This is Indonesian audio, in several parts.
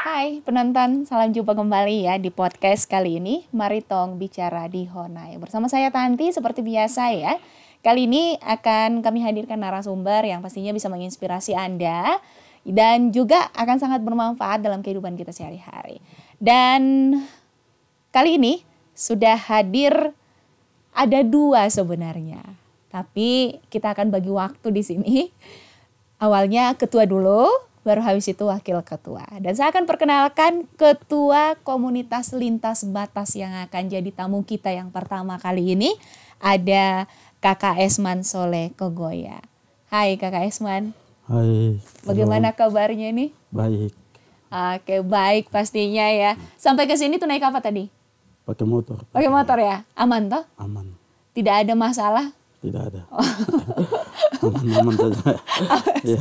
Hai penonton, salam jumpa kembali ya di podcast kali ini. Mari tong bicara di Honai. Bersama saya Tanti seperti biasa ya. Kali ini akan kami hadirkan narasumber yang pastinya bisa menginspirasi Anda dan juga akan sangat bermanfaat dalam kehidupan kita sehari-hari. Dan kali ini sudah hadir ada dua sebenarnya. Tapi kita akan bagi waktu di sini. Awalnya ketua dulu, baru habis itu wakil ketua. Dan saya akan perkenalkan ketua komunitas lintas batas yang akan jadi tamu kita yang pertama kali ini. Ada Kakak Esman Soleh Kogoya. Hai Kakak Esman. Hai. Bagaimana kabarnya nih? Baik. Oke, baik pastinya ya. Sampai ke sini tuh naik apa tadi? Pakai motor. Pakai motor ya? Aman toh? Aman. Tidak ada masalah? Tidak ada. Aman saja. Ya.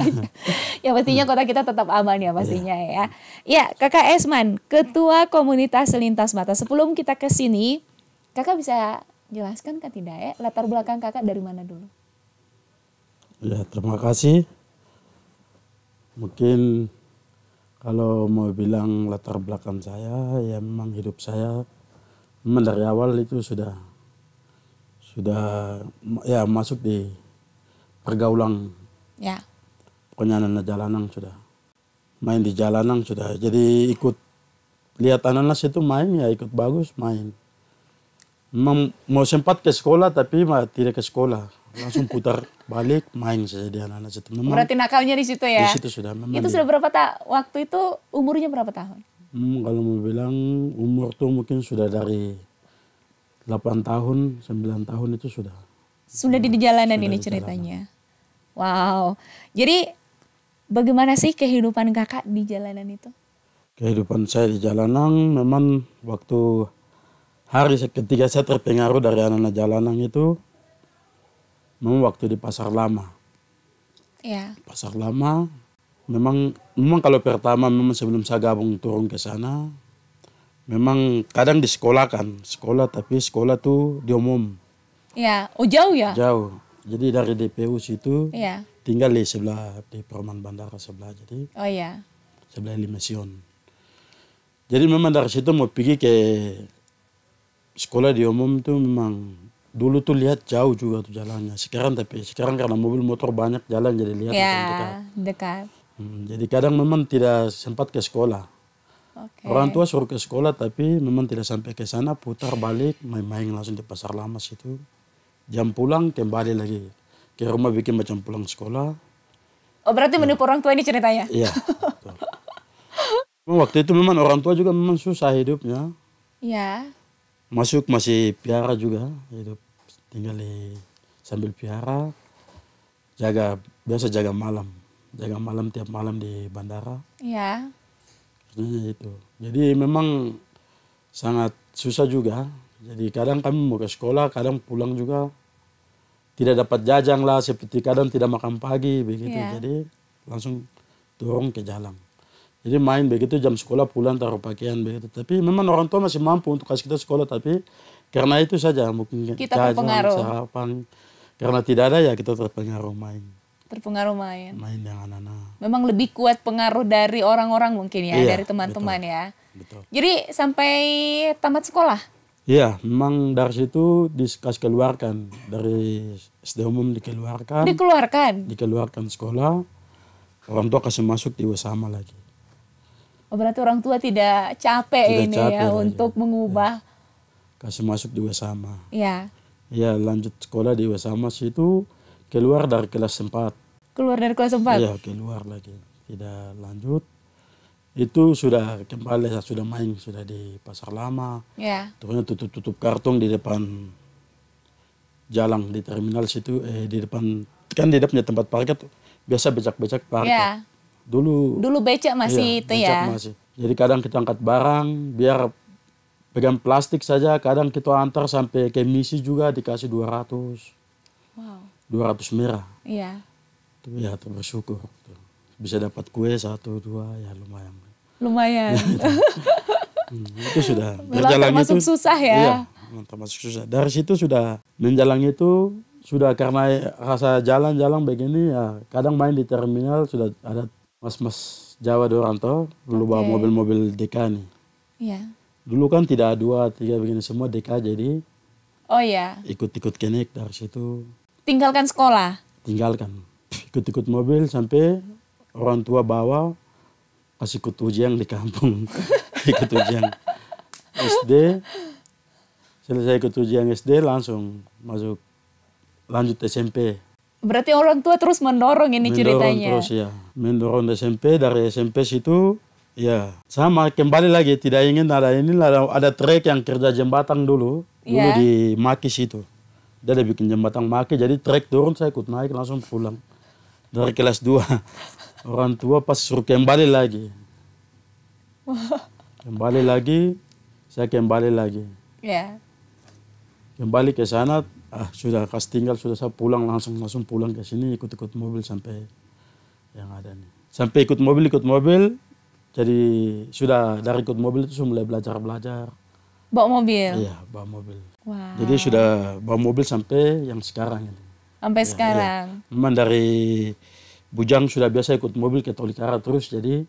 Ya pastinya kota kita tetap aman ya pastinya ya. Ya Kakak Esman, ketua komunitas lintas batas. Sebelum kita ke sini, Kakak bisa jelaskan kan tidak ya latar belakang Kakak dari mana dulu? Ya, terima kasih. Mungkin kalau mau bilang latar belakang saya, ya memang hidup saya memang dari awal itu sudah ya masuk di pergaulan. Ya. Pokoknya anak jalanan sudah. Main di jalanan sudah. Jadi ikut lihat anak-anak itu main, ya ikut bagus main. Memang mau sempat ke sekolah tapi tidak ke sekolah. Langsung putar balik main saja di anak-anak itu. Memang Berarti nakalnya di situ ya? di situ sudah. Memang Itu sudah berapa waktu itu umurnya berapa tahun? Kalau mau bilang umur tuh mungkin sudah dari 8 tahun, 9 tahun itu sudah. Sudah di jalanan Sudah ini di ceritanya. Wow. Jadi bagaimana sih kehidupan Kakak di jalanan itu? Kehidupan saya di jalanan memang waktu hari ketika saya terpengaruh dari anak-anak jalanan itu memang waktu di pasar lama. Ya. Pasar lama memang kalau pertama memang sebelum saya gabung turun ke sana memang kadang di sekolah tapi sekolah tuh di umum. Ya, oh jauh ya? Jauh. Jadi dari DPU situ Iya. tinggal di sebelah di perumahan bandara sebelah, jadi Oh iya. sebelah Limasion. Jadi memang dari situ mau pergi ke sekolah di umum tuh memang dulu tuh lihat jauh juga tuh jalannya. Sekarang karena mobil motor banyak jalan jadi lihat dekat. Dekat. Jadi kadang memang tidak sempat ke sekolah. Oke. Orang tua suruh ke sekolah tapi memang tidak sampai ke sana, putar balik main-main langsung di pasar lama situ. Jam pulang kembali lagi ke rumah bikin macam pulang sekolah. Oh berarti menipu orang tua ini ceritanya? Iya. Waktu itu memang orang tua juga memang susah hidupnya. Iya. Masih piara juga hidup, tinggal sambil piara, biasa jaga malam tiap malam di bandara. Iya. Itu. Jadi memang sangat susah juga. Jadi kadang kami mau ke sekolah, kadang pulang juga tidak dapat jajan lah, seperti kadang tidak makan pagi begitu. Yeah. Jadi langsung turun ke jalan. Jadi main begitu jam sekolah pulang taruh pakaian begitu. Tapi memang orang tua masih mampu untuk kasih kita sekolah, tapi karena itu saja mungkin Kita jajan, terpengaruh. sarapan. Karena tidak ada ya kita terpengaruh main. Terpengaruh main. Main dengan anak-anak. Memang lebih kuat pengaruh dari orang-orang mungkin ya, Iya, dari teman-teman ya. Betul. Jadi sampai tamat sekolah? Iya, memang dari situ dikasih keluarkan. Dari SD umum dikeluarkan. Dikeluarkan sekolah. Orang tua kasih masuk di Wesama lagi. Oh berarti orang tua tidak capek ya lagi. untuk mengubah. Ya. Kasih masuk di Wesama. Iya. Iya, lanjut sekolah di Wesama situ. Keluar dari kelas 4. Keluar dari kelas 4? Iya, keluar lagi. Tidak lanjut. Itu sudah kembali, sudah main, sudah di pasar lama. Iya. Terus tutup karton di depan jalan di terminal situ, di depan, kan di depannya tempat parkir biasa becak-becak parkir. Iya. Dulu becak masih itu ya. Masih. Jadi kadang kita angkat barang, biar pegang plastik saja, kadang kita antar sampai ke misi juga dikasih 200. Wow. 200 merah. Iya. Itu ya bersyukur. Bisa dapat kue 1, 2, ya lumayan. Lumayan. Itu sudah. Termasuk susah ya. Iya, termasuk susah. Dari situ sudah menjalan itu, sudah karena rasa jalan-jalan begini ya, kadang main di terminal sudah ada mas-mas Jawa dorang toh dulu bawa Oke. mobil-mobil DK nih. Iya. Dulu kan tidak 2, 3 begini semua DK, jadi Oh ya, ikut-ikut kenik dari situ tinggalkan sekolah. tinggalkan. Ikut-ikut mobil sampai orang tua bawa pas ikut ujian di kampung. Ikut ujian SD, selesai ikut ujian SD langsung masuk lanjut SMP. Berarti orang tua terus mendorong ini Mendorong ceritanya. terus ya. Mendorong SMP, dari SMP situ ya sama kembali lagi, tidak ingin ada trek yang kerja jembatan dulu Iya. di Maki situ. Dia ada bikin jembatan Maki, jadi trek turun saya ikut naik langsung pulang. Dari kelas 2. Orang tua pas suruh kembali lagi. Kembali lagi, saya kembali lagi. Ya. Kembali ke sana, sudah kas tinggal, sudah saya pulang langsung pulang ke sini ikut-ikut mobil sampai yang ada nih. Sampai ikut mobil, jadi sudah dari ikut mobil itu sudah mulai belajar. Bawa mobil. Iya, bawa mobil. Wow. Jadi sudah bawa mobil sampai yang sekarang ini. Sampai Iya, sekarang. Memang dari bujang sudah biasa ikut mobil ke Tolikara terus, jadi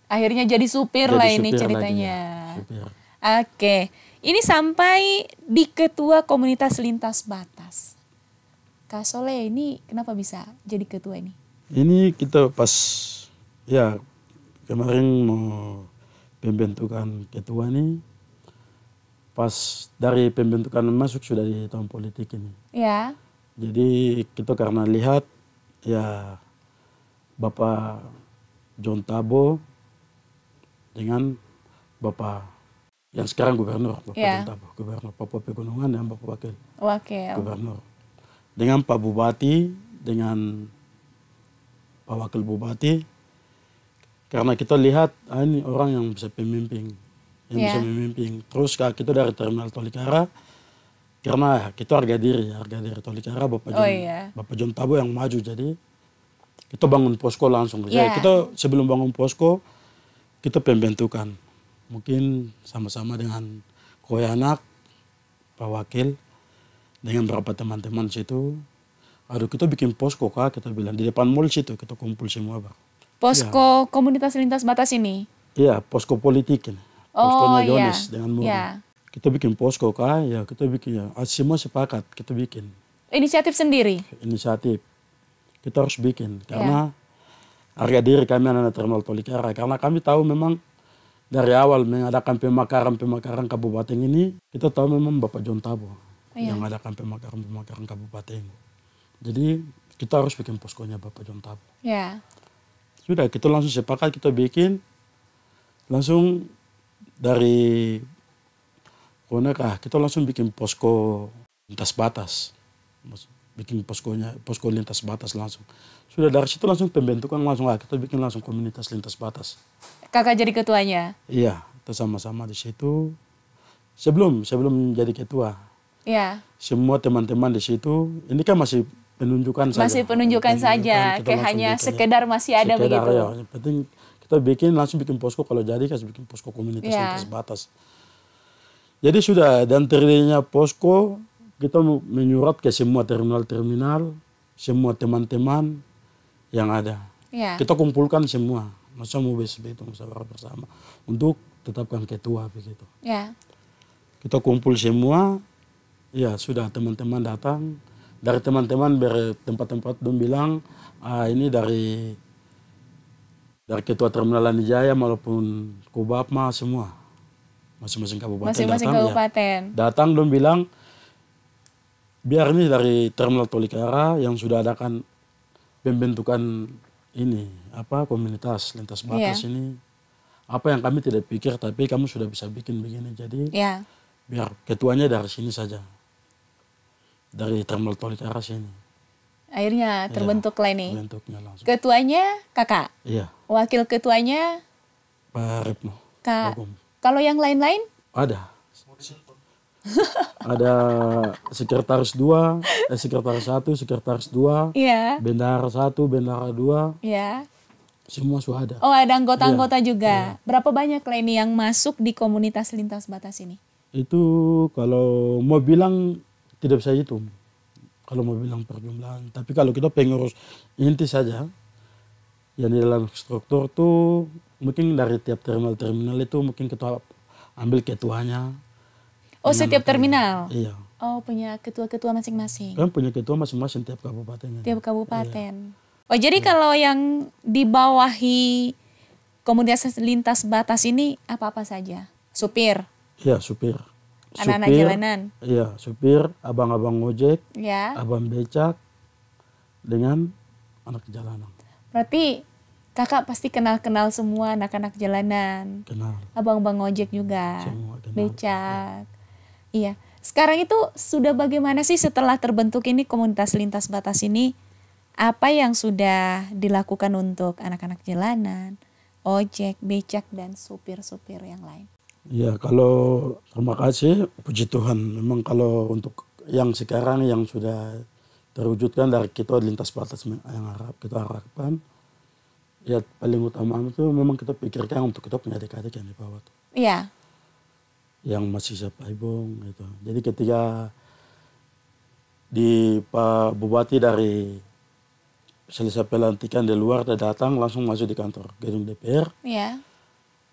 Akhirnya jadi supir jadi lah ini supir ceritanya. lagi, ya. Supir. Oke. Ini sampai di ketua komunitas lintas batas. Kak Soleh ini kenapa bisa jadi ketua ini? Ini kita pas ya kemarin mau pembentukan ketua nih, pas dari pembentukan masuk sudah di tahun politik ini. Ya. Jadi kita karena lihat ya Bapak John Tabo dengan Bapak yang sekarang gubernur, Bapak Ya. John Tabo, gubernur Papua Pegunungan, dan Bapak Wakil Wakil. gubernur. Dengan Pak Bupati, dengan Pak Wakil Bupati, karena kita lihat ini orang yang bisa pemimpin, Ya. bisa memimpin. Terus kita dari Terminal Tolikara, karena kita harga diri Tolikara, Bapak John Tabo yang maju, jadi kita bangun posko langsung. Ya. Jadi kita sebelum bangun posko, kita pembentukan. Mungkin sama-sama dengan Koyanak, Pak Wakil, dengan beberapa teman-teman situ. Aduh, kita bikin posko Kak, kita bilang di depan mall situ, kita kumpul semua Bang. Posko komunitas lintas batas ini. Iya, posko politik ini. Poskonya Yones dengan Murni. Ya. Kita bikin posko Kak, ya kita bikin ya. Semua sepakat kita bikin. Inisiatif sendiri. Inisiatif. Kita harus bikin karena harga diri kami anak Terminal Tolikara, karena kami tahu memang dari awal mengadakan pemakaran kabupaten ini, kita tahu memang Bapak John Tabo yang mengadakan pemakaran kabupaten. Jadi kita harus bikin poskonya Bapak John Tabo. Ya. Sudah kita langsung sepakat, kita bikin langsung dari Koneka, kita langsung bikin posko lintas batas. Bikin posko lintas batas langsung. Sudah dari situ langsung pembentukan langsung kita bikin langsung komunitas lintas batas. Kakak jadi ketuanya. Iya, kita sama-sama di situ. Sebelum jadi ketua. Iya. Semua teman-teman di situ, ini kan masih penunjukan saja. Masih penunjukan saja, kayak hanya sekedar masih ada begitu. Ya. Yang penting kita langsung bikin posko, kalau jadi kasih bikin posko komunitas lintas batas. Jadi sudah, dan terdirinya posko, kita menyurat ke semua terminal, semua teman-teman yang ada. Ya. Kita kumpulkan semua, masa mau itu musyawarah bersama untuk tetapkan ketua begitu. Ya. Kita kumpul semua, ya sudah teman-teman datang, dari teman-teman bertempat-tempat dong bilang, ini dari ketua terminal Lanijaya maupun Kubapma semua, masing-masing kabupaten Masing-masing datang. kabupaten. Ya, datang dong bilang, biar ini dari Terminal Tolikara yang sudah adakan pembentukan ini komunitas lintas batas ini, apa yang kami tidak pikir tapi kamu sudah bisa bikin begini, jadi biar ketuanya dari sini saja, dari Terminal Tolikara sini. Akhirnya terbentuklah ini. Bentuknya langsung. Ketuanya kakak. Iya. Wakil ketuanya Pak Repno. Kak. Kalau yang lain-lain? Ada. Ada sekretaris 2, sekretaris 1, sekretaris 2, bendahara 1, bendahara 2. Iya. Semua sudah ada. Oh, ada anggota-anggota juga. Berapa banyak lah ini yang masuk di komunitas lintas batas ini? Itu kalau mau bilang tidak bisa hitung. Kalau mau bilang perjumlahan, tapi kalau kita pengurus inti saja, Yang di dalam struktur tuh mungkin dari tiap terminal itu mungkin kita ambil ketuanya. Oh, dengan setiap apa ya. terminal? Iya. Oh, punya ketua-ketua masing-masing. Kan punya ketua masing-masing tiap kabupaten. Tiap kabupaten. Oh, jadi kalau yang dibawahi komunitas lintas batas ini apa-apa saja? Supir, Iya, supir. anak-anak Supir, jalanan. iya, supir, abang-abang ojek, Ya. abang becak, dengan anak jalanan. Berarti kakak pasti kenal-kenal semua anak-anak jalanan. Kenal. Abang-abang ojek juga. Semua kenal. Becak. Iya. Sekarang itu sudah bagaimana sih setelah terbentuk ini komunitas lintas batas ini? Apa yang sudah dilakukan untuk anak-anak jalanan, ojek, becak, dan supir-supir yang lain? Ya, kalau terima kasih, puji Tuhan. Memang kalau untuk yang sekarang yang sudah terwujudkan dari kita lintas batas yang kita harapkan, ya paling utama itu memang kita pikirkan untuk kita punya adik-adik yang di bawah tuh, Iya. yang masih siapa ibong gitu. Jadi ketika di Pak Bupati dari selesai pelantikan di luar, dia datang langsung masuk di kantor gedung DPR Iya.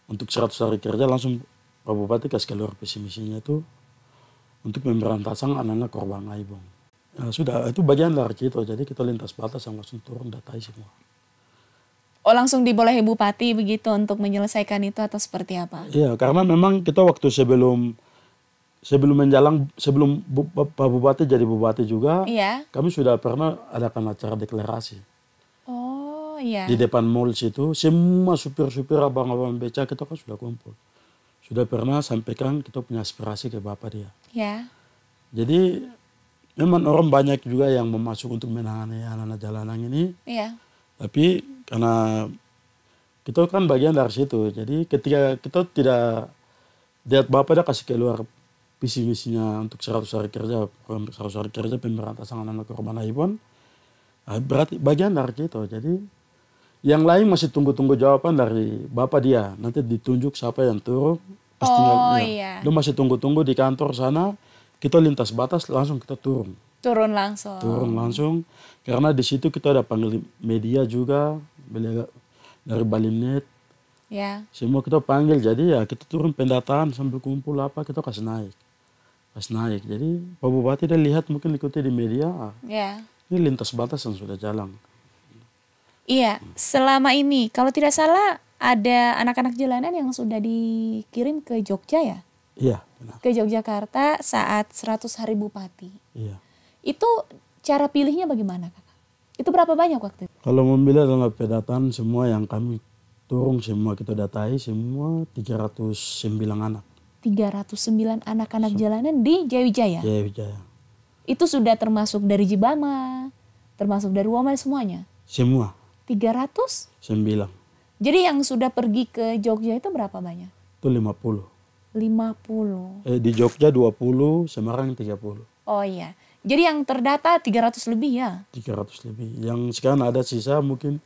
untuk 100 hari kerja, langsung Pak Bupati kasih keluar visi misinya itu untuk pemberantasan anak-anak korban aibong. Ya, sudah, itu bagian dari kita. Jadi kita lintas batas yang langsung turun datai semua. Oh, langsung dibolehi bupati begitu untuk menyelesaikan itu atau seperti apa? Iya, karena memang kita waktu sebelum Pak Bupati jadi bupati juga, Iya. kami sudah pernah adakan acara deklarasi. Oh, iya. Di depan mall situ, semua supir-supir abang-abang beca kita kan sudah kumpul. Sudah pernah sampaikan kita punya aspirasi ke Bapak dia. Ya. Jadi memang orang banyak juga yang memasuk untuk menangani anak-anak jalanan ini. Iya. Tapi karena kita kan bagian dari situ. Jadi ketika kita tidak lihat Bapak dia kasih keluar visi misinya untuk 100 hari kerja, 100 hari kerja pemberantasan anak-anak korban aibon, berarti bagian dari kita. Jadi yang lain masih tunggu-tunggu jawaban dari Bapak dia. Nanti ditunjuk siapa yang turun. Iya. Dia masih tunggu-tunggu di kantor sana. Kita lintas batas langsung kita turun. Turun langsung. Turun langsung. Karena di situ kita ada panggil media juga. Dari Balimnet. Ya. Semua kita panggil. Jadi ya kita turun pendataan sambil kumpul apa kita kasih naik. Kasih naik. Jadi Pak Bupati dia lihat mungkin ikuti di media. Ya. Ini lintas batas yang sudah jalan. Iya, selama ini kalau tidak salah ada anak-anak jalanan yang sudah dikirim ke Jogja ya? Iya, benar. Ke Yogyakarta saat 100 hari bupati. Iya. Itu cara pilihnya bagaimana, Kakak? Itu berapa banyak waktu itu? Kalau memilih adalah pendataan semua yang kami turun semua kita datai semua 309 anak. 309 anak-anak jalanan di Jayawijaya. Jayawijaya. Itu sudah termasuk dari Jibama, termasuk dari Wamai semuanya. Semua 309. 9. Jadi yang sudah pergi ke Jogja itu berapa banyak? Itu 50. 50. Di Jogja 20, Semarang 30. Oh iya. Jadi yang terdata 300 lebih ya? 300 lebih. Yang sekarang ada sisa mungkin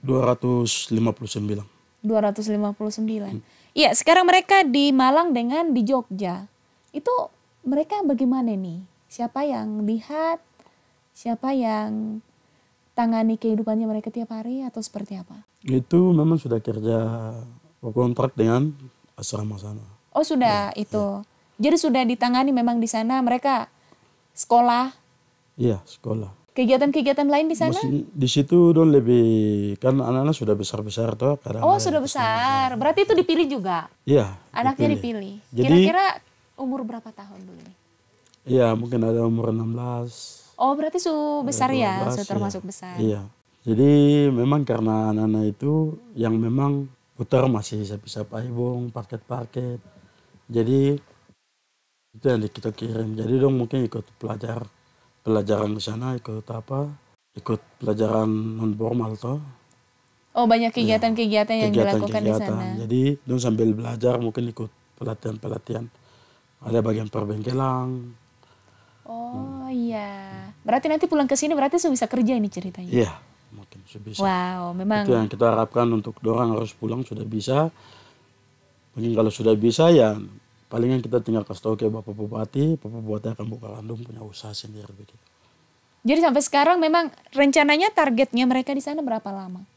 259. 259. Iya, sekarang mereka di Malang dengan di Jogja. Itu mereka bagaimana nih? Siapa yang lihat? Siapa yang tangani kehidupannya mereka tiap hari atau seperti apa? Itu memang sudah kerja kontrak dengan asrama sana. Oh, sudah itu. Jadi sudah ditangani memang di sana mereka sekolah, Iya, sekolah. kegiatan-kegiatan lain di sana? Di situ dong lebih, kan anak-anak sudah besar-besar toh. Oh, sudah besar. Berarti itu dipilih juga? Iya. Anaknya dipilih. Jadi, kira-kira umur berapa tahun dulu nih? Iya, mungkin ada umur 16. Oh, berarti besar ya, 12, termasuk iya. besar. Iya. Jadi memang karena anak-anak itu yang memang putar masih siapa-siapa ibung, paket-paket. Jadi itu yang kita kirim. Jadi dong mungkin ikut pelajaran di sana, ikut pelajaran non formal toh. Oh, banyak kegiatan-kegiatan yang dilakukan di sana. Jadi dong sambil belajar mungkin ikut pelatihan-pelatihan. Ada bagian perbengkelan. Oh iya. Berarti nanti pulang ke sini berarti bisa kerja ini ceritanya. Iya, mungkin bisa. Wow, memang. Itu yang kita harapkan untuk dorang harus pulang sudah bisa. Mungkin kalau sudah bisa ya palingan kita tinggal kasih tahu ke Bapak Bupati akan buka kandung punya usaha sendiri begitu. Jadi sampai sekarang memang rencananya targetnya mereka di sana berapa lama?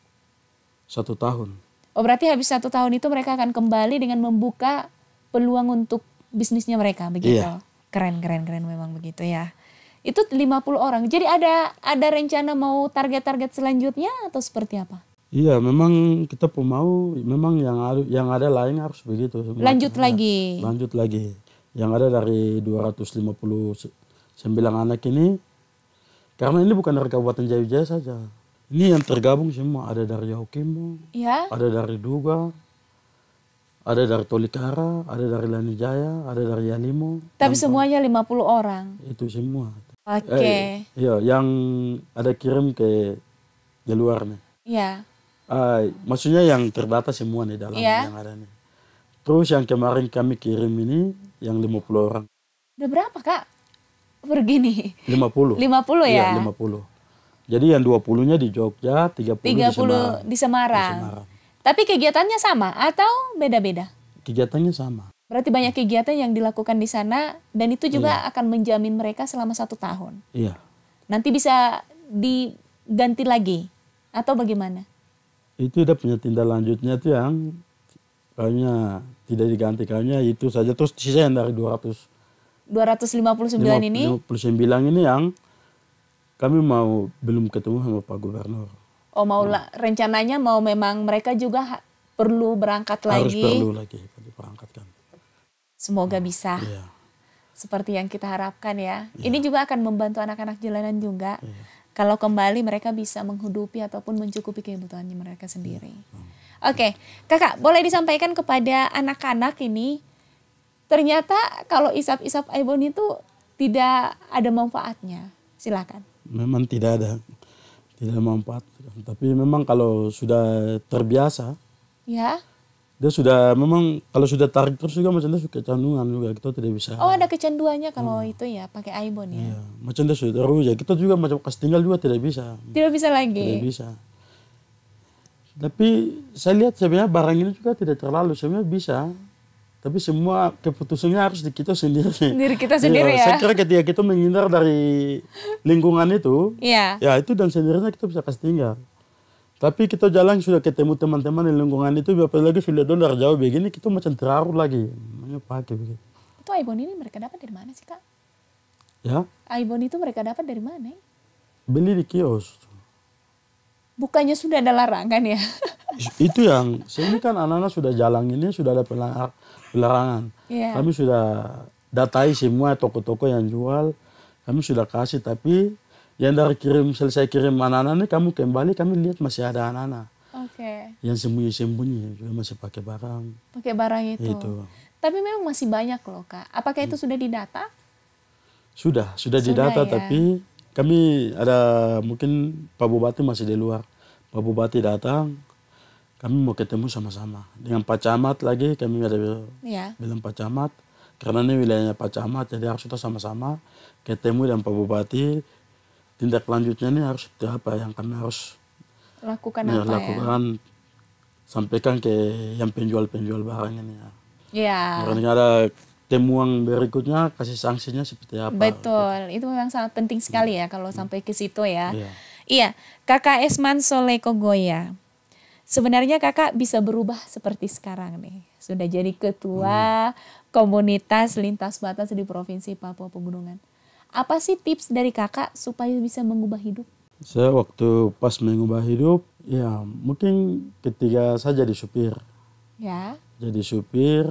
1 tahun. Oh berarti habis 1 tahun itu mereka akan kembali dengan membuka peluang untuk bisnisnya mereka begitu. Iya. Keren memang begitu ya. Itu 50 orang. Jadi ada rencana mau target-target selanjutnya atau seperti apa? Iya, memang kita pun mau, memang yang ada lain harus begitu. Lanjut Ya, lagi. lanjut lagi. Yang ada dari 259 anak ini, karena ini bukan dari Kabupaten Jaya saja. Ini yang tergabung semua, ada dari Yaukimo, Ya. ada dari Duga, ada dari Tolikara, ada dari Lanijaya, ada dari Yalimo. Tapi semuanya 50 orang. Itu semua. Oke. Iya, yang ada kirim ke luar nih. Iya. Maksudnya yang terdata semua nih dalam Iya. yang ada nih. Terus yang kemarin kami kirim ini yang 50 orang. Udah berapa Kak? Pergi nih. 50. 50 ya? Iya, 50. Jadi yang 20-nya di Jogja, 30 di Semarang. Tapi kegiatannya sama atau beda-beda? Kegiatannya sama. Berarti banyak kegiatan yang dilakukan di sana dan itu juga akan menjamin mereka selama 1 tahun. Iya. Nanti bisa diganti lagi atau bagaimana? Itu udah punya tindak lanjutnya tuh yang kayaknya tidak diganti, kayaknya itu saja. Terus sisa yang dari 259 ini? 59 ini yang kami mau belum ketemu sama Pak Gubernur. Oh rencananya mau memang mereka juga perlu berangkat Harus lagi. perlu lagi diberangkatkan. Semoga bisa. Iya. Seperti yang kita harapkan ya. Ini juga akan membantu anak-anak jalanan juga. Iya. Kalau kembali mereka bisa menghidupi ataupun mencukupi kebutuhannya mereka sendiri. Oke, Kakak boleh disampaikan kepada anak-anak ini, ternyata kalau isap-isap ibon itu tidak ada manfaatnya. Silakan. Memang tidak ada manfaat. Tapi memang kalau sudah terbiasa, Ya. dia sudah memang kalau sudah tarik terus juga macam dia suka kecanduan juga, kita tidak bisa. Oh ada kecanduannya kalau itu ya pakai ibon ya. Iya, macam dia sudah terus ya, kita juga macam kas tinggal juga tidak bisa. Tidak bisa lagi. Tidak bisa. Tapi saya lihat sebenarnya barang ini juga tidak terlalu, sebenarnya bisa. Tapi semua keputusannya harus di kita sendiri. Diri kita sendiri ya. Saya kira ketika kita menghindar dari lingkungan itu, Iya. ya itu dan sendirinya kita bisa kas tinggal. Tapi kita jalan sudah ketemu teman-teman di lingkungan itu, apalagi sudah dari jauh begini, kita macam terharu lagi. Namanya pakai begitu. Itu ibon ini mereka dapat dari mana sih Kak? Ya, Ibon itu mereka dapat dari mana? beli di kios. Bukannya sudah ada larangan ya? Itu yang, ini kan anak-anak sudah jalan ini, sudah ada pelarangan. Iya. Kami sudah datai semua toko-toko yang jual, kami sudah kasih, tapi yang dari selesai kirim anak-anak ini, kamu kembali, kami lihat masih ada anak-anak. Oke. Yang sembunyi-sembunyi, juga masih pakai barang. Pakai barang itu. Itu. Tapi memang masih banyak loh Kak. Apakah itu sudah didata? Sudah Sudah didata, ya. tapi kami ada mungkin Pak Bupati masih di luar. Pak Bupati datang, kami mau ketemu sama-sama. Dengan Pak Camat lagi, kami ada Ya. bilang Pak Camat, karena ini wilayahnya Pak Camat, jadi harus kita sama-sama ketemu dengan Pak Bupati. Tindak lanjutnya ini harus apa yang kami harus Lakukan apa ya? lakukan, sampaikan ke yang penjual-penjual barang ini. Ya. Karena ada temuan berikutnya, kasih sanksinya seperti apa. Betul. Itu memang sangat penting sekali ya kalau sampai ke situ ya. Iya. Iya. Kakak Esman Soleko Goya. Sebenarnya kakak bisa berubah seperti sekarang nih. Sudah jadi ketua komunitas lintas batas di Provinsi Papua Pegunungan. Apa sih tips dari kakak supaya bisa mengubah hidup? Saya waktu pas mengubah hidup, ya mungkin ketika saya jadi supir. Ya. Jadi supir,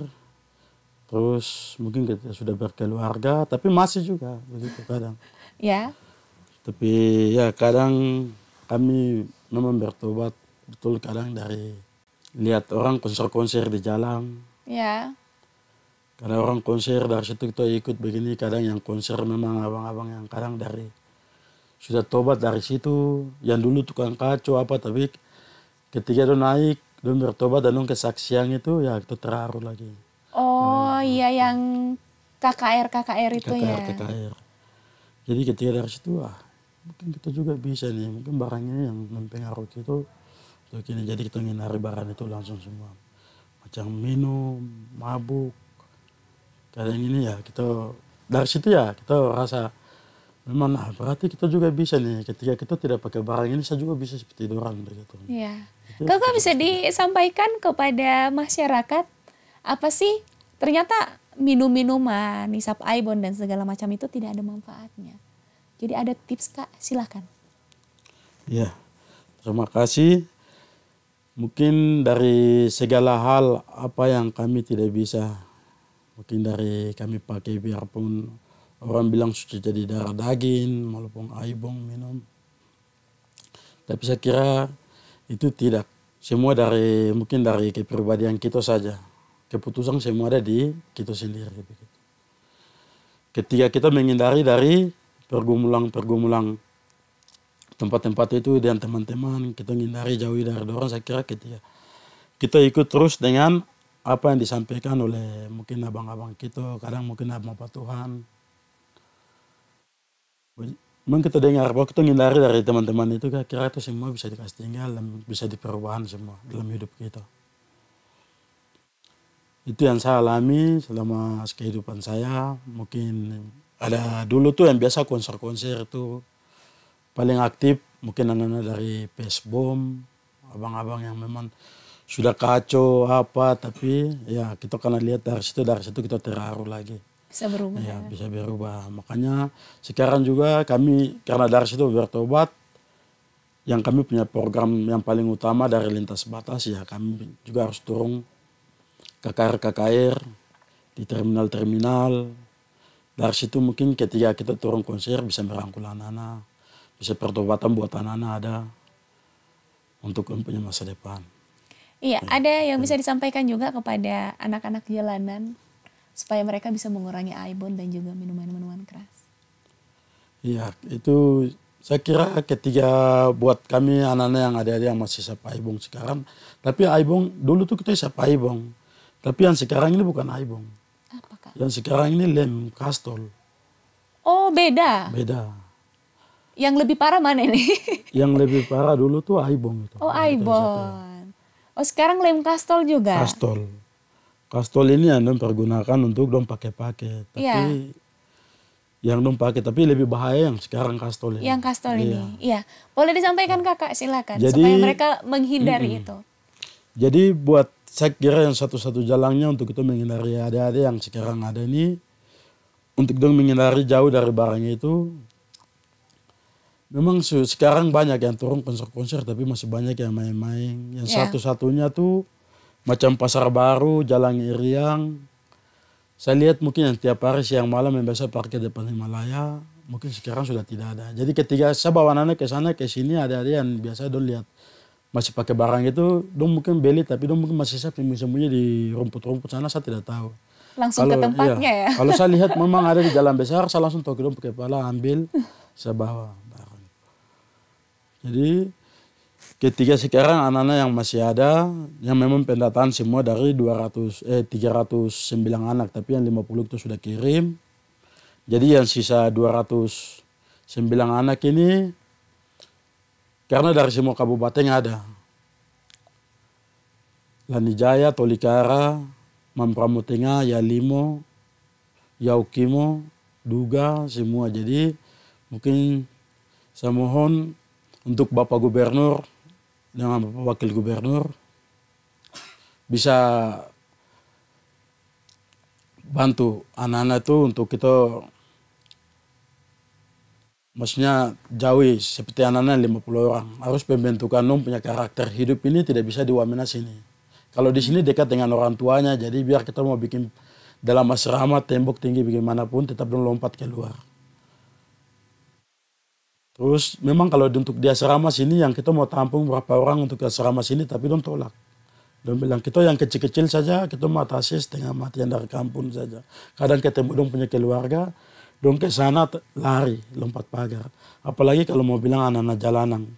terus mungkin ketika sudah berkeluarga, tapi masih juga begitu kadang. Ya. Tapi ya kadang kami memang bertobat betul kadang dari lihat orang konser-konser di jalan. Ya. Kadang orang konser dari situ kita ikut begini, kadang yang konser memang abang-abang yang kadang dari sudah tobat dari situ, yang dulu tukang kacau apa, tapi ketika dia naik, dia bertobat dan kesaksian itu ya itu terharu lagi. Oh iya yang KKR itu ya. KKR. Jadi ketika dari situ mungkin kita juga bisa nih, mungkin barang ini yang mempengaruhi itu untuk ini, jadi kita menghindari barang itu langsung semua. Macam minum, mabuk, kadang ini ya kita dari situ ya kita rasa Memang berarti kita juga bisa nih ketika kita tidak pakai barang ini saya juga bisa seperti orang begitu. Iya. Kakak bisa disampaikan kepada masyarakat apa sih ternyata minum-minuman, isap aibon dan segala macam itu tidak ada manfaatnya. Jadi ada tips Kak, silakan. Ya, terima kasih. Mungkin dari segala hal apa yang kami tidak bisa, mungkin dari kami pakai biarpun orang bilang sudah jadi darah daging, walaupun aibong minum. Tapi saya kira itu tidak. Semua mungkin dari kepribadian kita saja. Keputusan semua ada di kita sendiri. Begitu. Ketika kita menghindari dari pergumulan tempat-tempat itu dan teman-teman, kita menghindari jauhi dari orang, saya kira ketika kita ikut terus dengan apa yang disampaikan oleh mungkin abang-abang kita, kadang mungkin abang Tuhan. Memang kita dengar bahwa kita menghindari dari teman-teman itu, kira itu semua bisa dikasih tinggal dan bisa diperubahan semua dalam hidup kita. Itu yang saya alami selama kehidupan saya. Mungkin ada dulu tuh yang biasa konser-konser itu paling aktif, mungkin anak-anak dari PSBOM, abang-abang yang memang sudah kacau apa, tapi ya kita karena lihat dari situ kita terharu lagi. Bisa berubah. Ya, bisa berubah. Makanya sekarang juga kami karena dari situ bertobat, yang kami punya program yang paling utama dari lintas batas, ya kami juga harus turun KKR di terminal-terminal. Dari situ mungkin ketika kita turun konser bisa merangkul anak-anak, bisa pertobatan buat anak-anak ada untuk punya masa depan. Iya, ada yang bisa disampaikan juga kepada anak-anak jalanan supaya mereka bisa mengurangi aibon dan juga minuman-minuman keras. Iya, itu saya kira ketika buat kami anak-anak yang ada yang masih isap aibong sekarang, tapi aibong dulu tuh kita isap aibong, tapi yang sekarang ini bukan aibong. Apa Kak? Yang sekarang ini lem kastol. Oh beda. Beda. Yang lebih parah mana ini? Yang lebih parah dulu tuh aibong itu. Oh aibon. Oh sekarang lem kastol juga. Kastol. Kastol ini yang dong pergunakan untuk dong pakai-pakai, tapi yang dong pakai, tapi lebih bahaya yang sekarang kastol ini. Yang kastol ini, iya. Boleh disampaikan Kakak, silakan. Jadi, supaya mereka menghindari itu. Jadi buat saya kira yang satu-satu jalannya untuk kita menghindari adik-adik yang sekarang ada ini, untuk dong menghindari jauh dari barangnya itu, memang sekarang banyak yang turun konser-konser, tapi masih banyak yang main-main. Yang satu-satunya tuh macam Pasar Baru, Jalan Iriang. Saya lihat mungkin yang tiap hari siang malam yang biasa parkir depan Himalaya, mungkin sekarang sudah tidak ada. Jadi ketika saya bawa anak ke sana ke sini, ada yang biasa dong lihat masih pakai barang itu, dong mungkin beli tapi dong mungkin masih sembunyi di rumput-rumput sana, saya tidak tahu. Langsung ke tempatnya ya. Kalau saya lihat memang ada di jalan besar, saya langsung tahu dong pakai kepala ambil, saya bawa barang. Jadi ketika sekarang anak-anak yang masih ada, yang memang pendataan semua dari 309 anak, tapi yang 50 itu sudah kirim. Jadi yang sisa 209 anak ini, karena dari semua kabupaten ada. Lanijaya, Tolikara, Mampramo Tengah, Yalimo, Yaukimo, Duga, semua. Jadi mungkin saya mohon untuk Bapak Gubernur, dengan Bapak Wakil Gubernur bisa bantu anak-anak itu untuk kita maksudnya jauhi seperti anak-anak 50 orang. Harus pembentukan punya karakter hidup ini tidak bisa di Wamena sini. Kalau di sini dekat dengan orang tuanya, jadi biar kita mau bikin dalam asrama tembok tinggi bagaimanapun tetap dong lompat keluar. Terus memang kalau untuk di asrama sini yang kita mau tampung berapa orang untuk asrama sini, tapi dong tolak. Dong bilang kita yang kecil-kecil saja kita mau atasi setengah mati yang dari kampung saja. Kadang ketemu dong punya keluarga, dong ke sana lari lompat pagar. Apalagi kalau mau bilang anak-anak jalanan,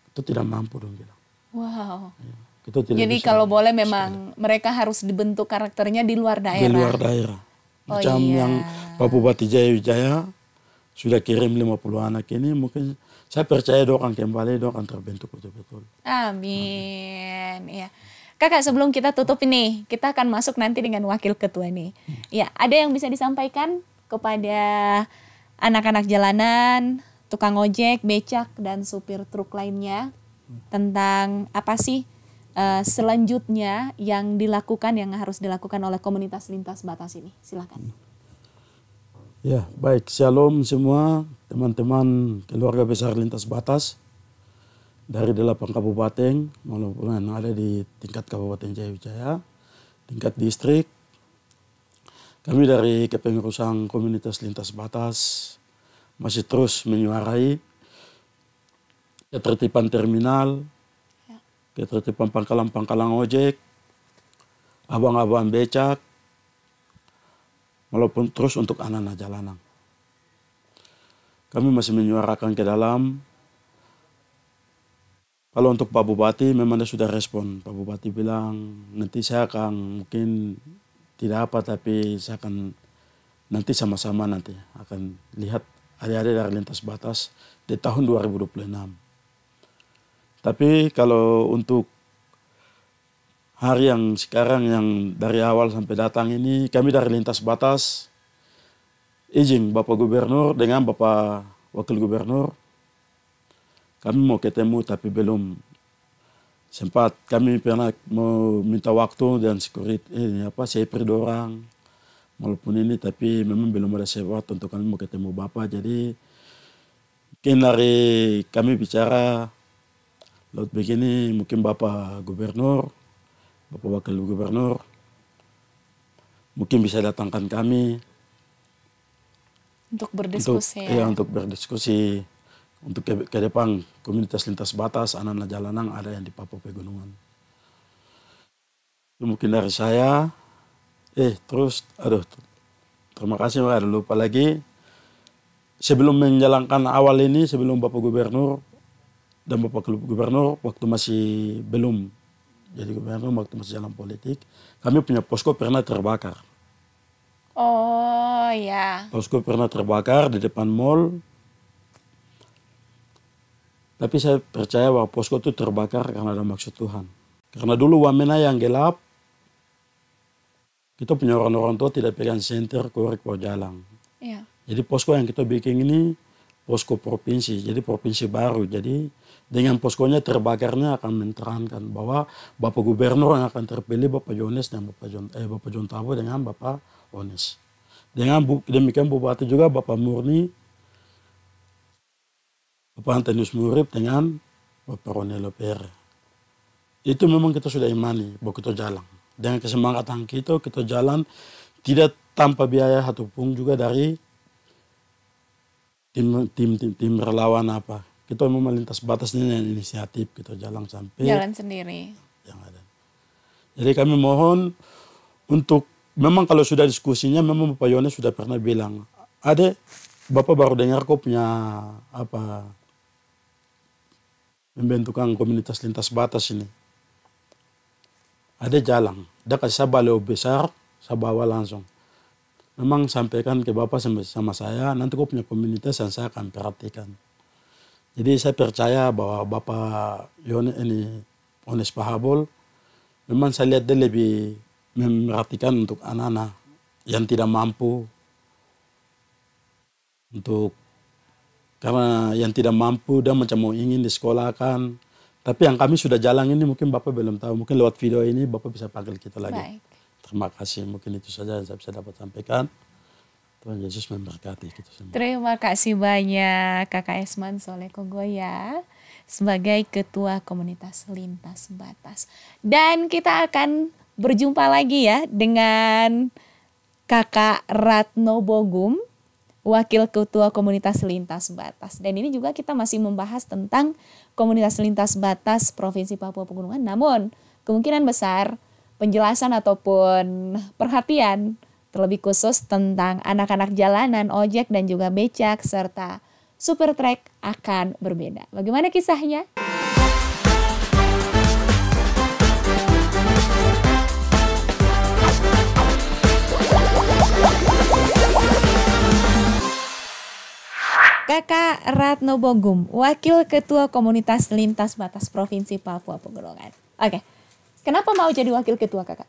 itu tidak mampu dong bilang. Wow. Ya, kita tidak jadi bisa kalau boleh memang mereka harus dibentuk karakternya di luar daerah. Di luar daerah. Macam yang Pak Bupati Jaya Wijaya sudah kirim 50 anak ini, mungkin saya percaya doakan kembali, doakan terbentuk betul-betul. Amin. Ya. Kakak sebelum kita tutup ini, kita akan masuk nanti dengan wakil ketua nih. Ya, ada yang bisa disampaikan kepada anak-anak jalanan, tukang ojek, becak, dan supir truk lainnya tentang apa sih selanjutnya yang dilakukan, yang harus dilakukan oleh komunitas lintas batas ini. Silakan. Ya, baik. Shalom semua teman-teman keluarga besar lintas batas dari 8 kabupaten maupun yang ada di tingkat Kabupaten Jaya, tingkat distrik. Kami dari kepengurusan komunitas lintas batas masih terus menyuarai ketertiban terminal, ketertiban pangkalan-pangkalan ojek, abang-abang becak, walaupun terus untuk anak-anak jalanan. Kami masih menyuarakan ke dalam. Kalau untuk Pak Bupati memang dia sudah respon. Pak Bupati bilang nanti saya akan mungkin tidak apa, tapi saya akan nanti sama-sama nanti akan lihat adik-adik dari lintas batas di tahun 2026. Tapi kalau untuk hari yang sekarang yang dari awal sampai datang ini, kami dari lintas batas izin Bapak Gubernur dengan Bapak Wakil Gubernur, kami mau ketemu tapi belum sempat. Kami pernah mau minta waktu dan safety dorang walaupun ini, tapi memang belum ada waktu untuk kami mau ketemu Bapak. Jadi mungkin dari kami bicara laut begini, mungkin Bapak Gubernur, Bapak Wakil Gubernur mungkin bisa datangkan kami untuk berdiskusi. Untuk berdiskusi untuk ke depan komunitas lintas batas anak-anak jalanan ada yang di Papua Pegunungan. Itu mungkin dari saya. Terus terima kasih, ada lupa lagi. Sebelum menjalankan awal ini, sebelum Bapak Gubernur dan Bapak Gubernur waktu masih belum jadi gubernur, waktu masih jalan politik, kami punya posko pernah terbakar. Oh ya. Posko pernah terbakar di depan mall. Tapi saya percaya bahwa posko itu terbakar karena ada maksud Tuhan. Karena dulu Wamena yang gelap, kita punya orang-orang tua tidak pegang senter, korek, jalan. Iya. Jadi posko yang kita bikin ini posko provinsi, jadi provinsi baru. Jadi dengan poskonya terbakarnya akan menerangkan bahwa Bapak Gubernur yang akan terpilih Bapak Jones dan Bapak John Tabo dengan Bapak Ones. Dengan demikian Bupati juga Bapak Murni, Bapak Antonius Murib dengan Bapak Ronelo Pere. Itu memang kita sudah imani bahwa kita jalan. Dengan kesemangatan kita jalan tidak tanpa biaya ataupun juga dari tim relawan apa. Kita memang lintas batas ini inisiatif kita jalan sampai jalan sendiri. Yang ada. Jadi kami mohon untuk memang kalau sudah diskusinya memang Bapak Yones sudah pernah bilang, Ade, Bapak baru dengar kok punya membentukkan komunitas lintas batas ini. Ada jalan, dia kasih saya baleo besar, saya bawa langsung. Memang sampaikan ke Bapak sama saya, nanti kok punya komunitas yang saya akan perhatikan. Jadi saya percaya bahwa Bapak Yones ini, Ones Pahabol, memang saya lihat dia lebih memperhatikan untuk anak-anak yang tidak mampu. Karena yang tidak mampu dia macam mau ingin disekolahkan. Tapi yang kami sudah jalan ini mungkin Bapak belum tahu. Mungkin lewat video ini Bapak bisa panggil kita lagi. Baik. Terima kasih. Mungkin itu saja yang saya bisa dapat sampaikan. Tuhan Yesus memberkati kita semua. Terima kasih banyak Kakak Esman Soleh Kogoya sebagai Ketua Komunitas Lintas Batas. Dan kita akan berjumpa lagi ya dengan Kakak Ratno Bogum, Wakil Ketua Komunitas Lintas Batas. Dan ini juga kita masih membahas tentang Komunitas Lintas Batas Provinsi Papua Pegunungan. Namun kemungkinan besar penjelasan ataupun perhatian terlebih khusus tentang anak-anak jalanan, ojek dan juga becak serta super trek akan berbeda. Bagaimana kisahnya? Kakak Ratno Bogum, Wakil Ketua Komunitas Lintas Batas Provinsi Papua Pegunungan. Oke, kenapa mau jadi Wakil Ketua Kakak?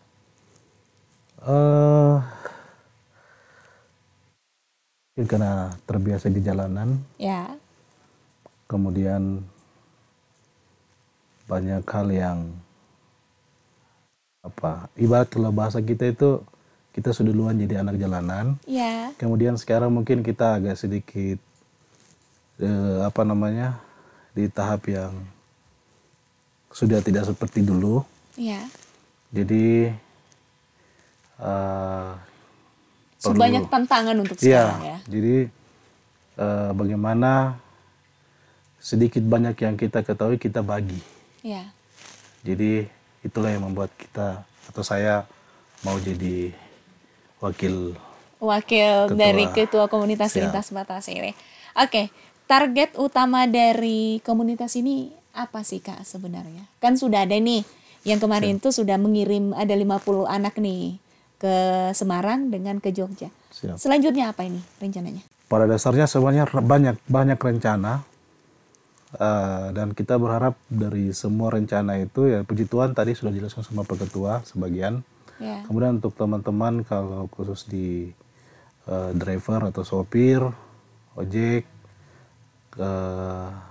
Karena terbiasa di jalanan, Ya. kemudian banyak hal yang ibarat kalau bahasa kita itu kita sudah duluan jadi anak jalanan, Ya. kemudian sekarang mungkin kita agak sedikit di tahap yang sudah tidak seperti dulu. Ya. Jadi Sebanyak tantangan untuk sekarang ya. jadi bagaimana sedikit banyak yang kita ketahui kita bagi. Ya. Jadi itulah yang membuat kita atau saya mau jadi wakil Wakil Ketua. dari Ketua Komunitas Siap. Lintas Batas ini. Oke, target utama dari komunitas ini apa sih Kak sebenarnya? Kan sudah ada nih, yang kemarin tuh sudah mengirim ada 50 anak nih ke Semarang dengan ke Jogja. Siap. Selanjutnya apa ini rencananya? Pada dasarnya sebenarnya banyak rencana dan kita berharap dari semua rencana itu ya puji Tuhan tadi sudah dijelaskan sama Pak Ketua sebagian. Ya. Kemudian untuk teman-teman kalau khusus di driver atau sopir, ojek,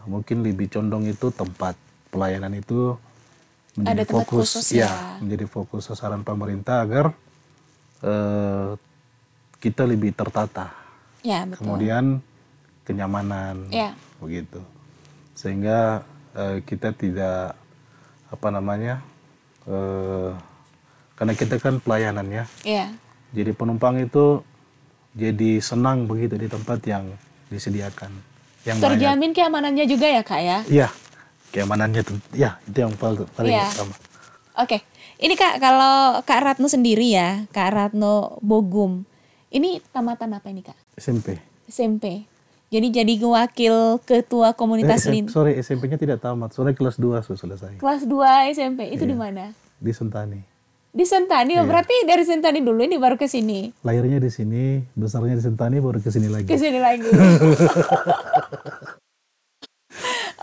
mungkin lebih condong itu tempat pelayanan itu menjadi Ada tempat fokus, khusus ya. menjadi fokus sasaran pemerintah agar kita lebih tertata. Ya, betul. Kemudian kenyamanan, Ya. begitu, sehingga kita tidak karena kita kan pelayanan ya. Ya. Jadi penumpang itu jadi senang begitu di tempat yang disediakan. Yang banyak. Terjamin keamanannya juga ya Kak ya? Iya, keamanannya itu yang paling Iya. utama. Oke, ini Kak, kalau Kak Ratno sendiri ya, Kak Ratno Bogum, ini tamatan apa ini Kak? SMP. SMP. Jadi wakil ketua komunitas Sorry, SMP-nya tidak tamat. Soalnya kelas 2 sudah selesai. kelas 2 SMP, itu Iya. di mana? Di Sentani. Di Sentani, oh, berarti dari Sentani dulu ini baru ke sini. Lahirnya di sini, besarnya di Sentani, baru ke sini lagi. Ke sini lagi.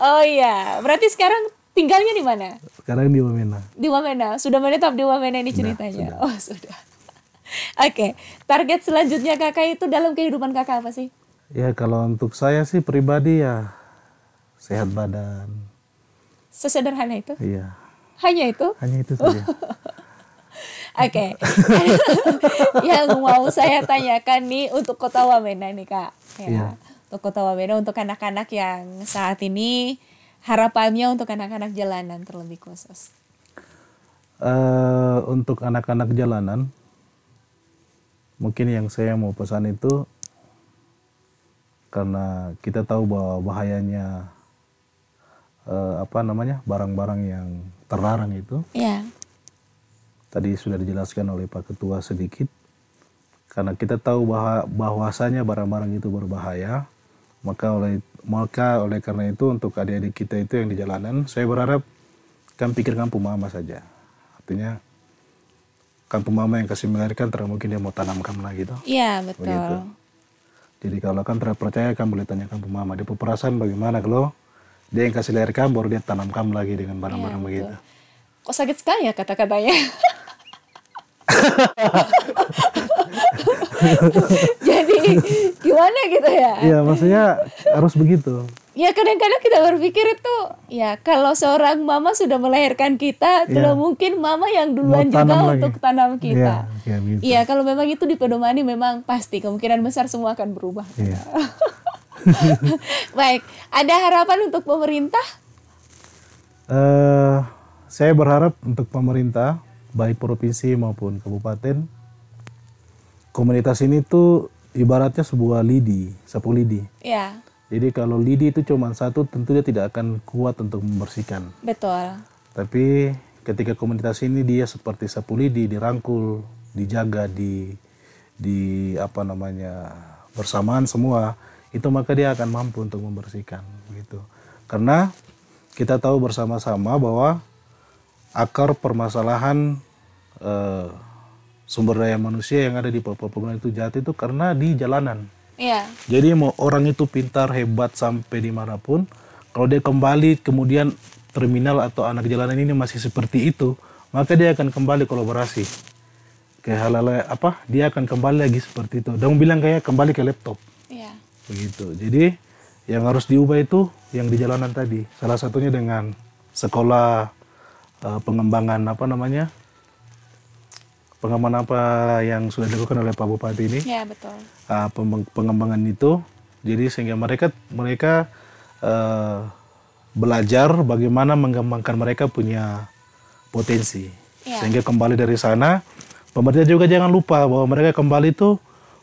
Oh iya, berarti sekarang tinggalnya di mana? Sekarang di Wamena. Di Wamena. Sudah menetap di Wamena ini ceritanya. sudah. Oh, sudah. Oke, target selanjutnya Kakak itu dalam kehidupan Kakak apa sih? Ya kalau untuk saya sih pribadi ya sehat badan. Sesederhana itu? Iya, Hanya itu? hanya itu saja. Oke. Yang mau saya tanyakan nih untuk Kota Wamena nih Kak. Ya. Iya. Untuk Kota Wamena, untuk anak-anak yang saat ini harapannya untuk anak-anak jalanan terlebih khusus. Untuk anak-anak jalanan, mungkin yang saya mau pesan itu karena kita tahu bahwa bahayanya barang-barang yang terlarang itu. Ya. Tadi sudah dijelaskan oleh Pak Ketua sedikit. Karena kita tahu bahwasanya barang-barang itu berbahaya, maka oleh karena itu untuk adik-adik kita itu yang di jalanan, saya berharap kan pikir kampung mama saja. Artinya kampung mama yang kasih melahirkan mungkin dia mau tanamkan lagi gitu. Iya, betul. Begitu. Jadi kalau kan terpercaya kan boleh tanya kampung mama. Dia perasaan bagaimana kalau dia yang kasih lahirkan baru dia tanamkan lagi dengan barang-barang Iya, begitu. Kok sakit sekali ya kata-katanya? Jadi gimana gitu ya? Iya, maksudnya harus begitu. Ya kadang-kadang kita berpikir itu, ya kalau seorang mama sudah melahirkan kita, tidak mungkin mama yang duluan Mau juga tanam lagi. untuk tanam kita. Iya, gitu. Iya, kalau memang itu dipedomani memang pasti kemungkinan besar semua akan berubah. Iya. Baik, ada harapan untuk pemerintah? Saya berharap untuk pemerintah, baik provinsi maupun kabupaten, komunitas ini tuh ibaratnya sebuah sapu lidi. Ya, Jadi kalau lidi itu cuma satu, tentu dia tidak akan kuat untuk membersihkan. betul. Tapi ketika komunitas ini dia seperti sapu lidi, dirangkul, dijaga, bersamaan semua, itu maka dia akan mampu untuk membersihkan gitu. Karena kita tahu bersama-sama bahwa akar permasalahan sumber daya manusia yang ada di Papua itu jatuh itu karena di jalanan. Iya, Jadi mau orang itu pintar, hebat sampai dimanapun, kalau dia kembali kemudian terminal atau anak jalanan ini masih seperti itu, maka dia akan kembali kolaborasi. Kayak hal-hal dia akan kembali lagi seperti itu. Dan bilang kayak kembali ke laptop. iya. begitu. Jadi yang harus diubah itu yang di jalanan tadi. Salah satunya dengan sekolah pengembangan pengembangan apa yang sudah dilakukan oleh Pak Bupati ini. Ya, betul. Pengembangan itu, jadi sehingga mereka belajar bagaimana mengembangkan mereka punya potensi. Ya. Sehingga kembali dari sana, pemerintah juga jangan lupa bahwa mereka kembali itu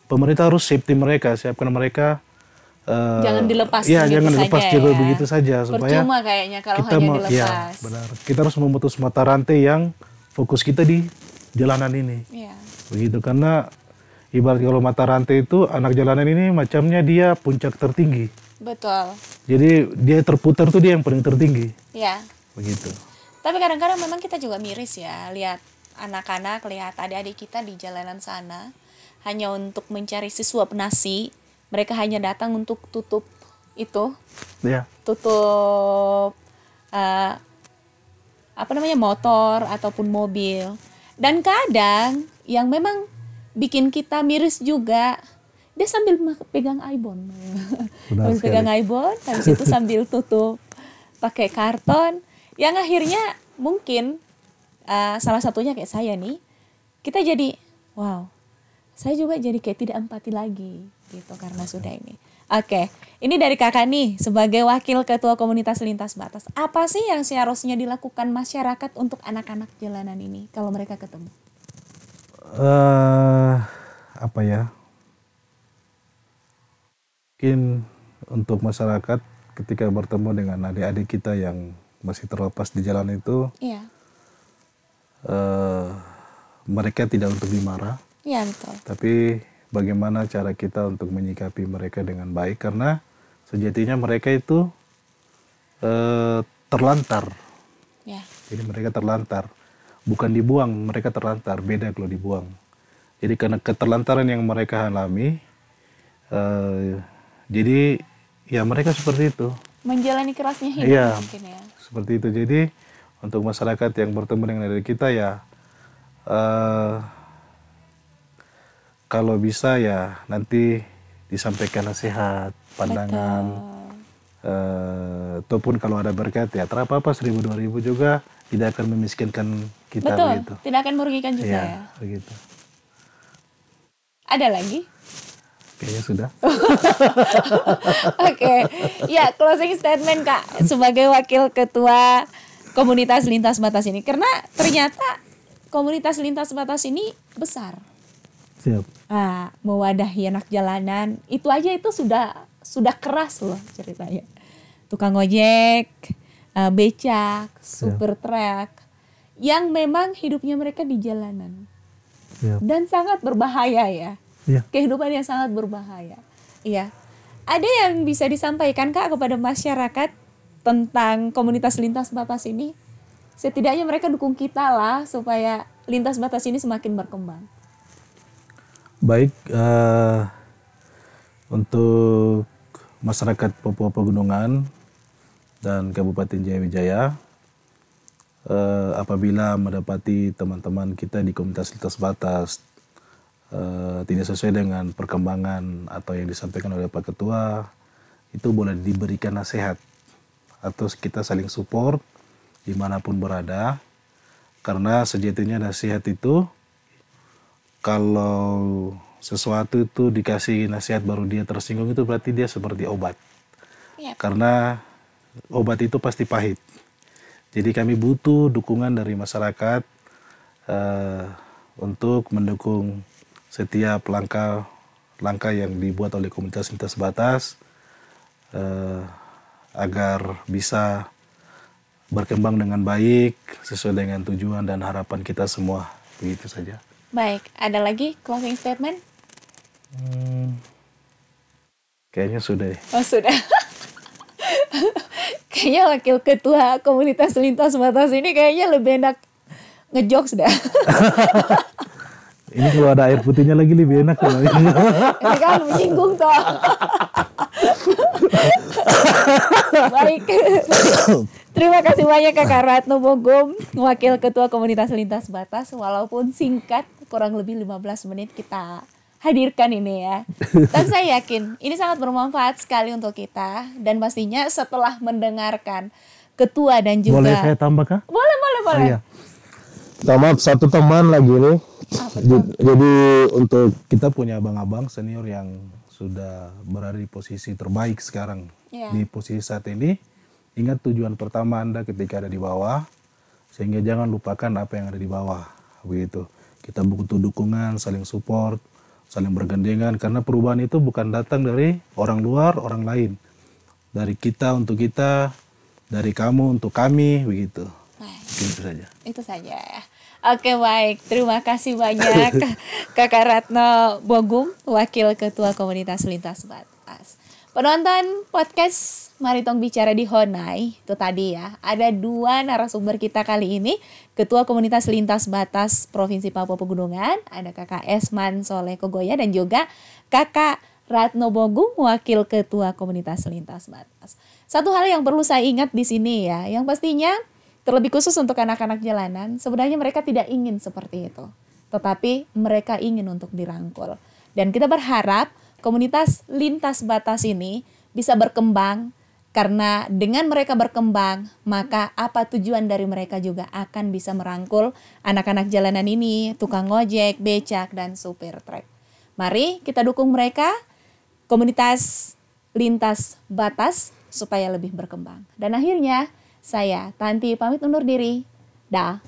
pemerintah harus safety mereka, siapkan mereka. Jangan dilepas Iya, begitu jangan dilepas saja juga ya. begitu saja supaya Percuma kayaknya kalau kita hanya ya, dilepas. benar. Kita harus memutus mata rantai yang fokus kita di jalanan ini. Iya. Begitu, karena ibarat kalau mata rantai itu anak jalanan ini macamnya dia puncak tertinggi. Betul. Jadi dia terputar tuh dia yang paling tertinggi. Ya. Begitu. Tapi kadang-kadang memang kita juga miris ya, lihat anak-anak, lihat adik-adik kita di jalanan sana hanya untuk mencari sesuap nasi. Mereka hanya datang untuk tutup itu, Ya. tutup motor ataupun mobil. Dan kadang yang memang bikin kita miris juga, dia sambil pegang ibon. Benar Habis sekali. pegang ibon, habis itu sambil tutup pakai karton. Yang akhirnya mungkin salah satunya kayak saya nih, kita jadi wow, saya juga jadi kayak tidak empati lagi gitu karena sudah ini. Oke, ini dari kakak nih sebagai wakil ketua komunitas lintas batas. Apa sih yang seharusnya dilakukan masyarakat untuk anak-anak jalanan ini kalau mereka ketemu? Apa ya? Mungkin untuk masyarakat ketika bertemu dengan adik-adik kita yang masih terlepas di jalan itu, Iya, mereka tidak untuk dimarah, iya betul. tapi bagaimana cara kita untuk menyikapi mereka dengan baik, karena sejatinya mereka itu terlantar. Ya, Jadi mereka terlantar, bukan dibuang, mereka terlantar, beda kalau dibuang. Jadi karena keterlantaran yang mereka alami, jadi ya mereka seperti itu. menjalani kerasnya hidup Iya, mungkin ya. seperti itu. Jadi untuk masyarakat yang bertemu dengan diri kita ya, kalau bisa ya nanti disampaikan nasihat, pandangan, ataupun kalau ada berkat ya terapa-apa 1.000-2.000 juga tidak akan memiskinkan kita. Betul, begitu. tidak akan merugikan juga Iya, ya. begitu. Ada lagi? Kayaknya sudah. Oke, ya closing statement Kak sebagai wakil ketua komunitas lintas batas ini, karena ternyata komunitas lintas batas ini besar. Siap. Mewadahi anak jalanan itu aja itu sudah keras loh ceritanya. Tukang ojek, becak, supir truk, yang memang hidupnya mereka di jalanan Siap. dan sangat berbahaya ya. Iya. Kehidupan yang sangat berbahaya. Iya. Ada yang bisa disampaikan Kak kepada masyarakat tentang komunitas lintas batas ini? Setidaknya mereka dukung kita lah supaya lintas batas ini semakin berkembang. Baik, untuk masyarakat Papua Pegunungan dan Kabupaten Jayawijaya, apabila mendapati teman-teman kita di komunitas lintas batas tidak sesuai dengan perkembangan atau yang disampaikan oleh Pak Ketua, itu boleh diberikan nasihat atau kita saling support dimanapun berada, karena sejatinya nasihat itu, kalau sesuatu itu dikasih nasihat baru dia tersinggung, itu berarti dia seperti obat. Yep. Karena obat itu pasti pahit. Jadi kami butuh dukungan dari masyarakat untuk mendukung setiap langkah yang dibuat oleh komunitas lintas batas agar bisa berkembang dengan baik sesuai dengan tujuan dan harapan kita semua. Begitu saja. Baik, ada lagi closing statement? Kayaknya sudah. Oh sudah. Kayaknya wakil ketua komunitas lintas batas ini kayaknya lebih enak ngejokes dah. Ini kalau ada air putihnya lagi lebih enak. Ini kan menyinggung toh. Baik. Terima kasih banyak Kakak Ratno Bogum, wakil ketua komunitas lintas batas. Walaupun singkat, kurang lebih 15 menit kita hadirkan ini ya. Dan saya yakin ini sangat bermanfaat sekali untuk kita. Dan pastinya setelah mendengarkan ketua dan juga... Boleh saya tambah kah? Boleh. Iya. Maaf, satu teman lagi nih. Jadi untuk kita punya abang-abang senior yang sudah berada di posisi terbaik sekarang. Di posisi saat ini, ingat tujuan pertama Anda ketika ada di bawah, sehingga jangan lupakan apa yang ada di bawah. Begitu. Kita butuh dukungan, saling support, saling bergandengan, karena perubahan itu bukan datang dari orang luar, orang lain. Dari kita untuk kita, dari kamu untuk kami, begitu. Itu saja. Itu saja ya. Oke, baik. Terima kasih banyak Kakak Ratno Bogum, Wakil Ketua Komunitas Lintas Batas. Penonton podcast Mari Tong Bicara di Honai, itu tadi ya, ada 2 narasumber kita kali ini, Ketua Komunitas Lintas Batas Provinsi Papua Pegunungan, ada Kakak Esman Soleh Kogoya dan juga Kakak Ratno Bogum, Wakil Ketua Komunitas Lintas Batas. Satu hal yang perlu saya ingat di sini ya, yang pastinya terlebih khusus untuk anak-anak jalanan, sebenarnya mereka tidak ingin seperti itu. Tetapi mereka ingin untuk dirangkul. Dan kita berharap komunitas lintas batas ini bisa berkembang, karena dengan mereka berkembang, maka apa tujuan dari mereka juga akan bisa merangkul anak-anak jalanan ini, tukang ojek, becak, dan supir truk. Mari kita dukung mereka, komunitas lintas batas, supaya lebih berkembang. Dan akhirnya, saya Tanti pamit undur diri. Dah.